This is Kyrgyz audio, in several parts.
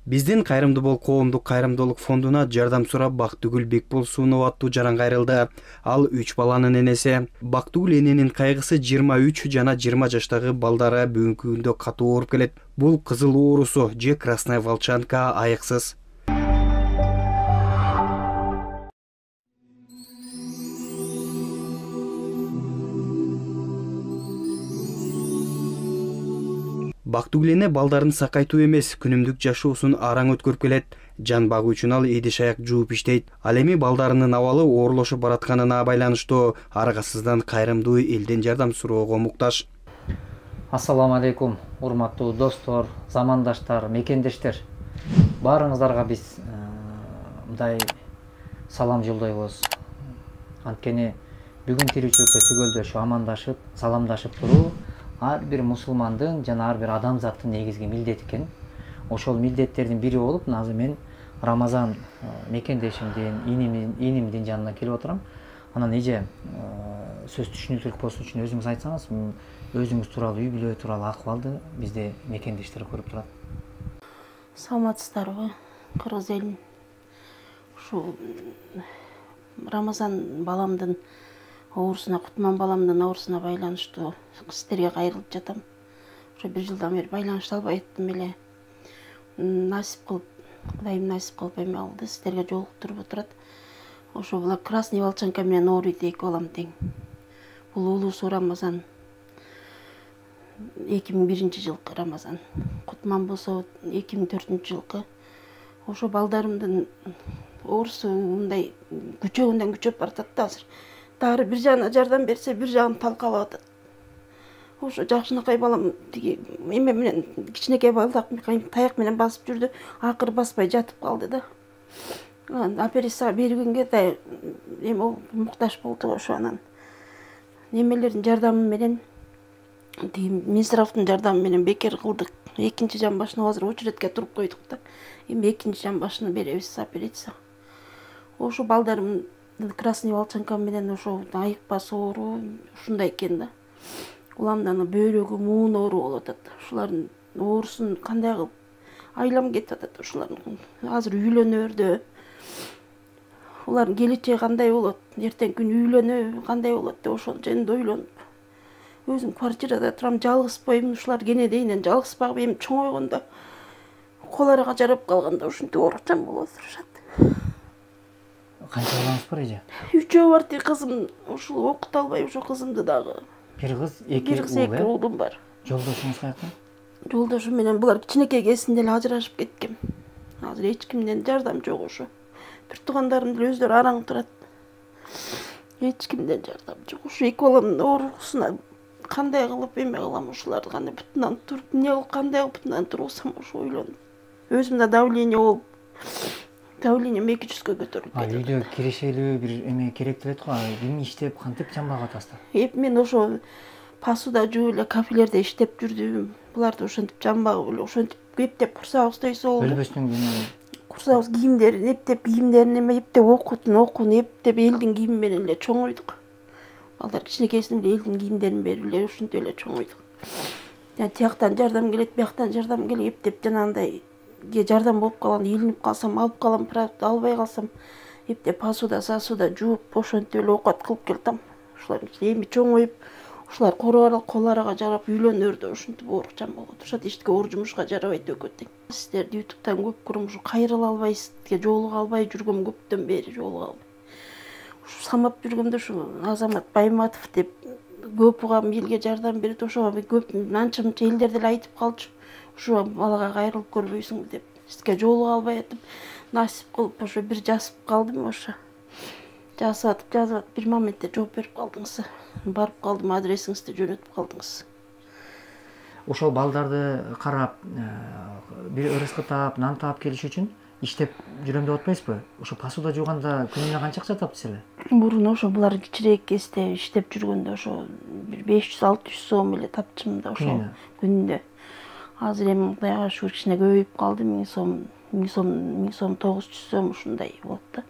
Биздин Кайрымдуу коомдук кайрымдуулук фондуна жардам сурап Бактыгүл Бекболсунова аттуу жаран кайрылды. Ал 3 баланын энеси. Бактыгүл эненин кайгысы 23 жана 20 жаштагы балдары бүгүнкү күндө катуу ооруп келет. Бул кызыл оорусу же красная волчанка айыксыз. Бактыгүл эне балдарын сакайтуу эмес, күнүмдүк жашоосун араң өткөрүп келет. Жан багуу үчүн ал идиш аяк жууп иштейт. Ал эми балдарынын абалы оорлошуп баратканына байланыштуу аргасыздан кайрымдуу элден жардам суроого муктаж. Ассаламу алейкум, урматтуу достор, замандаштар, мекендештер. Баарыңыздарга биз мындай салам жолдойбуз. Анткени бүгүн тиричиликте түгөлдөшүп, амандашып, саламдашып туруу ар бир мусулмандын жана ар бир адамзаттын негизги милдети экен. Ошол милдеттердин бири болуп, азыр мен Рамазан мекендешимдин, инимдин жанына келип отурам. Анан эже сөз түшүнүктүүлүк болуш үчүн өзүңүз айтсаңыз, өзүңүз тууралуу, үй бүлө тууралуу акыбалды бизде мекендештер көрүп турат. Саламатсыздарбы, кыргыз элин. Ушу Рамазан баламдын оорусуна, Кутман баламдын оорусуна байланыштуу сиздерге кайрылып жатам. Ушу 1 жылдан бери байланыша албай аттым эле. Насип кылып, Кудайым насип кылып эме алды, сиздерге жолуктуруп отурат. Ошо була красный волчанка менен ооруйт 2 балам тең. Бул улуусу Рамазан. 2001 жылкы Рамазан. Кутман болсо 2004 жылкы. Ошо балдарымдын оорусу мындай күчөгөндөн күчөп баратат да азыр. Дары бир жагына жардам берсе, бир жагын талкалап атат. Ошо жакшынакай балам тиги эме менен кичинекей балдак таяк менен басып жүрдү, акыры баспай жатып калды да. Операцияга бергенге да эме муктаж болду ошо анан. Немелердин жардамы менен, тиги Минздравдын жардамы менен бекер кылдык. Экинчи жан башына азыр очередке туруп койдук да. Эми экинчи жан башына беребиз операция. Ошо балдарым красный волчанка менен ошо айыкпас оору ушундай экен да. Уламдан бөйрөгү муун оору болуп атат. Ушулардын оорусун кандай кылып айлам кетип атат ушулардын. Азыр үйлөнөрдө. Улардын келечеги кандай болот? Эртең күн үйлөнө кандай болот деп ошол жөнүндө ойлонуп. Өзүм квартирада турам, жалгызбаймын. Ушулар кенедейинен жалгызбагып эми чоңойгондо кол арага жарап калганда ушинтип оорукчан болуп отурушат. Канча балаңыз бар эже? 3 бар тиги кызым. Ушул окута албай ошо кызымды дагы. Бир кыз, 2 уулум бар. Жолдошуңуз каяктан? Жолдошум менен булар кичинекей кезинде эле ажырашып кеткен. Азыр эч кимден жардам жок ошо. Бир туугандарым деле өздөрү араң турат. Эч кимден жардам жок. Ушу 2 баламдын оорусуна кандай кылып эме кылам, ушуларды кандай бутунан туруп, кандай кылып бутунан тургузсам ошо ойлонуп. Өзүмдө давление болуп, давлением 200-гө көтөрүлүп кетти. Үйдө кирешелүү бир эме керектелет го. Ким иштеп, кантип жамбак атасыздар? Мен ошо посуда жууп эле кафелерде иштеп жүрдүм. Буларды ошентип жамбагып эле ошентип эптеп курсагыбыз тойсо болду. Өлбөстүн күнү Курсагыбыз кийимдерин эптеп окуун эптеп элдин кийими менен эле чоңойдук. Балдар кичинекейсинен эле элдин кийимдерин берип эле ушинтип эле чоңойдук. Тияктан жардам келет, бияктан жардам келет эптеп жанагындай жардам болуп калган, илинип калсам алып калам, правда албай калсам эптеп посуда жууп ошентип эле оокат кылып келатам. Ушулар эми чоңоюп, ушулар кол арага жарап үйлөнөрдө ушинтип оорукчан болуп отурушат. Эчтеке оор жумушка жарабайт экөө тең. Сиздерди ютубтан көп көрөм, ушу кайрыла албай, сизге жолуга албай жүргөм көптөн бери жолуга албай. Ушу самап жүргөмдө ушу Азамат Байматов деп көп угам элге жардам берет. Ошого көп анча мынча элдер деле айтып калчу. Ушу балага кайрылып көрбөйсүңбү деп. Сизге жолуга албай атып, насип кылып ошо бир жазып калдым ошо. Жазып бир моментте жооп берип калдыңыз. Барып калдым, адресиңизди жөнөтүп калдыңыз. Ошол балдарды карап, бир ырызкы таап, нан таап келиш үчүн иштеп жүрөм деп атпайсызбы? Ошо посуда жууганда күнүнө канча акча таптыңыз эле? Мурун ошо булар кичирээк кезде иштеп жүргөндө ошо бир 500-600 сом эле таптым да ошо күнүнө. Азыр эми Кудайга шүгүр кичине көбөйүп калды, 1000 сом, 900 сом ушундай болот да.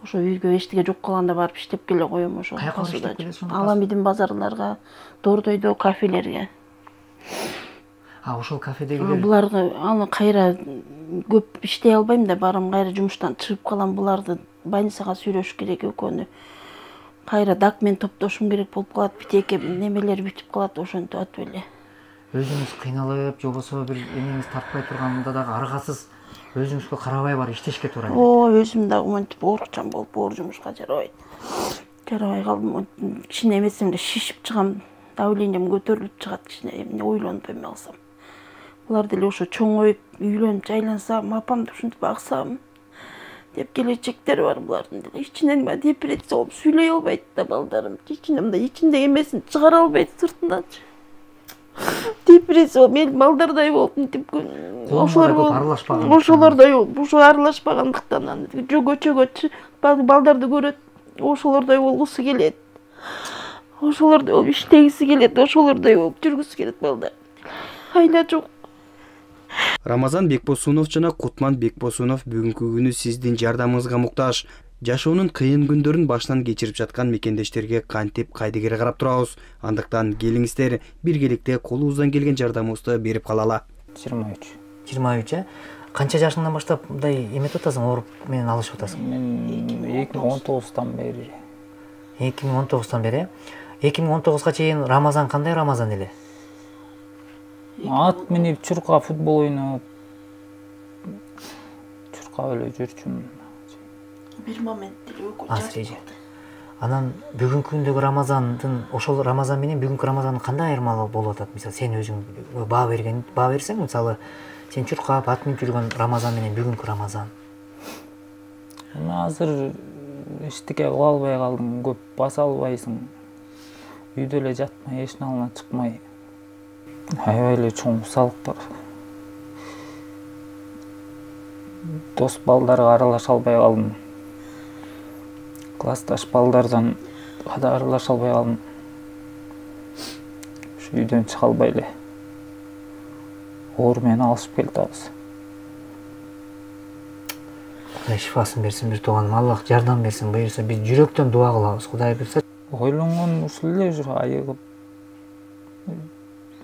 Ошо үйгө эчтеке жок калганда барып иштеп келе коем ошо. Кайерге Аламидин базарларга, Дордойдо кафелерге. Ошол кафедегилер буларга аны кайра көп иштей албайм да, барам кайра жумуштан чыгып калам, буларды больницага сүйлөш керек экөөнү. Кайра документ топтошум керек болуп калат, битеке немелер бүтүп калат, ошентип атып эле. өзүңүз кыйналып, же болбосо бир эмеңиз тартпай турганда дагы аргасыз өзүңүзгө карабай бар иштешке туура келет. Өзүм дагы монтип оорукчан болуп, оор жумушка жарабайт. Жарабай калдым, кичине эмесем эле шишип чыгам, давлением көтөрүлүп чыгат, кичине эмне ойлонуп эме алсам. Булар деле ошо чоңоюп, үйлөнүп жайлансам, апамды ушинтип аксам деп келечектери бар булардын деле. Ичинен депрессия болуп сүйлөй албайт да балдарым. Ичинде эмесин чыгара албайт сыртыначы. Депрессия болуп, мен балдардай болуп, мынтип ошолор болуп, ошолордой болуп, ошо аралашпагандыктан аны көчөгө балдарды көрөт, ошолордой болгусу келет. Ошолордой болуп иштегиси келет, ошолордой болуп жүргүсү келет балдар. Айла жок. Рамазан Бекбосунов жана Кутман Бекбосунов бүгүнкү күнү сиздин жардамыңызга муктаж. Жашоонун кыйын күндөрүн баштан кечирип жаткан мекендештерге кантип кайдыгер карап турабыз. Андыктан келиңиздер биргеликте колубуздан келген жардамыбызды берип калалы. 23. 23, Канча жашыңдан баштап мындай эметип атасың, ооруп менен алышып атасың? Мен 2019-тан бери. 2019-тан бери. 2019-га чейин Рамазан кандай Рамазан эле? Ат минип, чурка футбол ойноп, чуркап эле жүрчүмүн. Бир момент деле Азыр анан бүгүнкү күндөгү Рамазандын, ошол Рамазан менен бүгүнкү Рамазандын кандай айырмалыгы болуп атат? Мисалы, сен өзүң баа берсең, мисалы, сен чуркап, ат минип жүргөн Рамазан менен бүгүнкү Рамазан. Азыр эчтеке кыла албай калдым, көп баса албайсың. Үйдө эле жатмай, эшиктин алдына чыкмай. Аябай эле чоң усалык бар. Дос балдарга аралаша албай калдым. Классташ балдардан да аралаша албай калдым. Ушу үйдөн чыга албай эле оор менен алышып келатабыз. Кудай шифасын берсин бир тууганым, Аллах жардам берсин, буюрса биз жүрөктөн дуа кылабыз. Кудай буйрса. Ойлонгон ушул эле, айыгып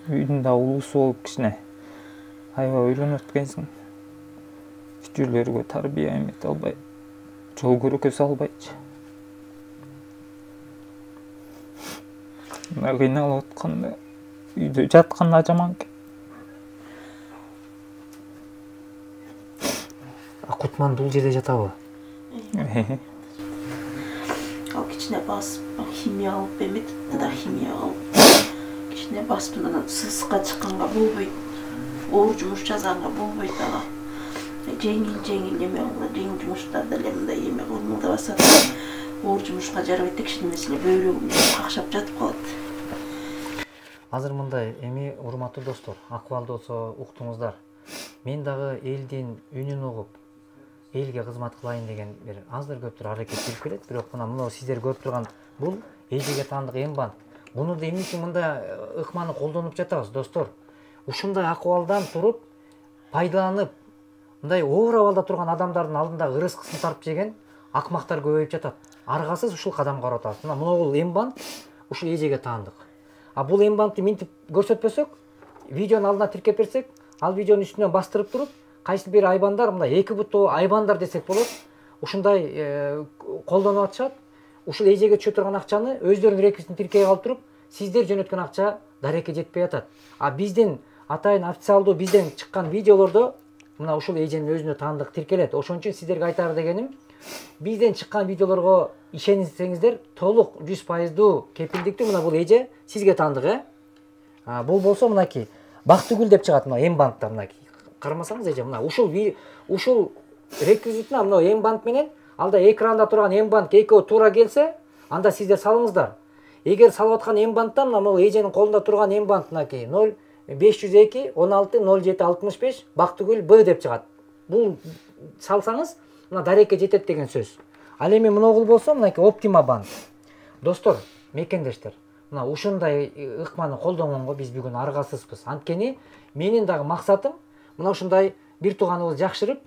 үйдүн да улуусу болуп кичине аябай ойлонуп эткенсиң. Күчүлөргө тарбия эмете албай, жол көрөкөсө албайчы. Мына кыйналып атканда үйдө жатканда жаман. Кутман бул жерде жатабы? Ал кичине басып, химия алып эметип да, химия алып. Кичине басып, анан сыска чыкканга болбойт. Оор жумуш жазганга болбойт ага. Жеңил эме кылып, жеңил жумуштарда эле мындай эме кылмылдап басат. Оор жумушка жарабайт, кичине эмеселе бөйрөгүм какшап жатып калат. Азыр мындай эми, урматтуу достор, акыбалды болсо уктуңуздар. Мен дагы элдин үнүн угуп, элге кызмат кылайын деген бир аздыр көптүр аракет кылып келет. Бирок мына сиздер көрүп турган бул эжеге таандык эмбант. Муну да эмне үчүн мындай ыкманы колдонуп жатабыз, достор? Ушундай акыбалдан туруп, пайдаланып, мындай оор абалда турган адамдардын алдында ырыскысын тарып жеген акмактар көбөйүп жатат. Аргасыз ушул кадамга барып атабыз. Мына бул эмбант ушул эжеге таандык. А бул эмбантты минтип көрсөтпөсөк, видеонун алдына тиркеп берсек, ал видеонун үстүнөн бастырып туруп, кайсы бир айбандар, мындай эки буттуу айбандар десек болот, ушундай колдонуп атышат. Ушул эжеге түшө турган акчаны өздөрүнүн реквизитин тиркей калып туруп, сиздер жөнөткөн акча дарекке жетпей атат. А биздин атайын официалдуу бизден чыккан видеолордо мына ушул эженин өзүнө таандык тиркелет. Ошон үчүн сиздерге айтаар дегеним, бизден чыккан видеолорго ишенсеңиздер, толук 100% кепилдиктүү мына бул эже сизге таандык, бул болсо мынакей Бактыгүл деп чыгат, мына эмбантта мынакей. Карамасаңыз эже, мына ушул реквизитин мына эмбант менен, алда экранда турган эмбант экөө туура келсе, анда сиздер салыңыздар. Эгер салып аткан эмбанттан мына эженин колунда турган эмбант мынакей 0502 16 07 65 Бактыгүл Б деп чыгат. Бул салсаңыз, мына дарекке жетет деген сөз. Ал эми мыногул болсо мынакей Оптима банк. Достор, мекендештер, мына ушундай ыкманы колдонгонго биз бүгүн аргасызбыз. Анткени менин дагы максатым мына ушундай бир тууганыбыз жакшырып,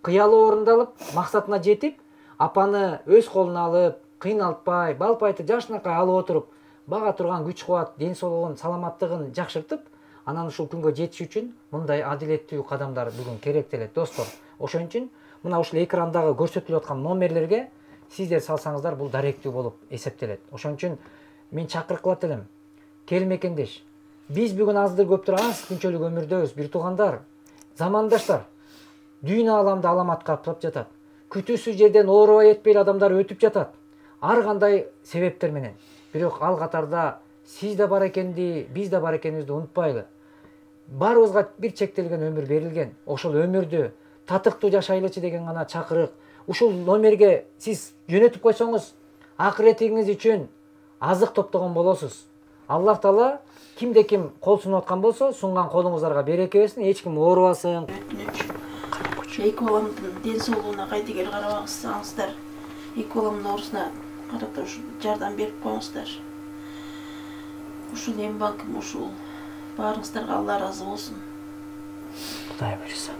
кыялы орундалып, максатына жетип, апаны өз колуна алып, кыйналтпай, балпайтып жашынакай алып отуруп, бага турган күч кубат, ден соолугун, саламаттыгын жакшыртып, Анан ушул күнгө жетиш үчүн мындай адилеттүү кадамдар бүгүн керектелет достор. Ошон үчүн мына ушул экрандагы көрсөтүлүп аткан номерлерге сиздер салсаңыздар бул даректүү болуп эсептелет. Ошон үчүн мен чакырык кылат элем. Кел мекендеш. Биз бүгүн аздыр көптүр аз күнчөлүк өмүрдөбүз, бир туугандар, замандаштар. Дүйнө ааламда аламат каптап жатат. Күтүүсүз жерден оорубай этпей адамдар өтүп жатат. Ар кандай себептер менен. Бирок ал катарда сиз да бар экенди, биз да бар экенибизди унутпайлы. Баарыбызга бир чектелген өмүр берилген. Ошол өмүрдү татыктуу жашайлычы деген гана чакырык. Ушул номерге сиз жөнөтүп койсоңуз, акыретиңиз үчүн азык топтогон болосуз. Аллах Таала кимде ким кол сунуп аткан болсо, сунган колуңуздарга береке берсин, эч ким оорубасын. Эки баламдын ден соолугуна кайтегер карабаңыздар. Эки баламдын оорусуна карата ушул жардам берип коюңуздар. Ушул эм банкым ушул баарыңыздарга Алла ыраазы болсун. Кудай буйрса.